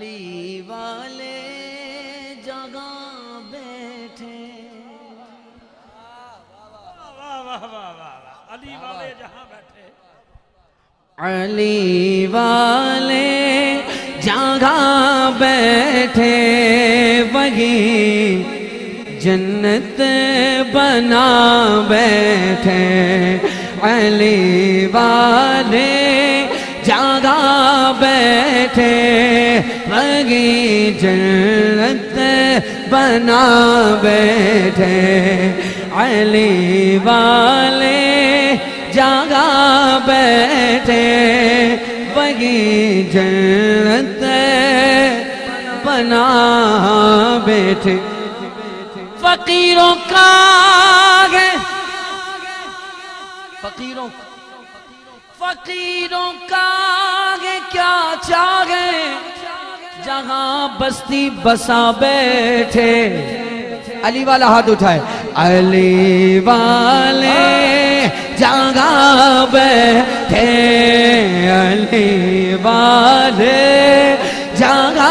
علی والے جگہ بیٹھے علی والے جہاں بیٹھے علی والے جگہ بیٹھے وہی جنت بنا بیٹھے علی والے جگہ بیٹھے وہی جنت بنا بیٹھے علی والے جگہ بیٹھے وہی جنت بنا بیٹھے فقیروں کا ہے فقیروں کا ہے کیا چاہے جہاں بستی بسا بیٹھے علی والا ہاتھ اٹھائے علی والے جگہ بیٹھے علی والے جگہ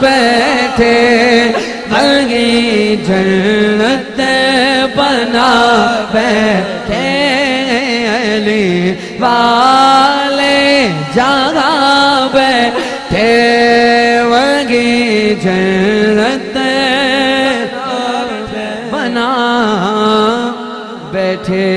بیٹھے وہی جنت بنا بیٹھے علی والے جگہ بیٹھے وہی جنت بنا بیٹھے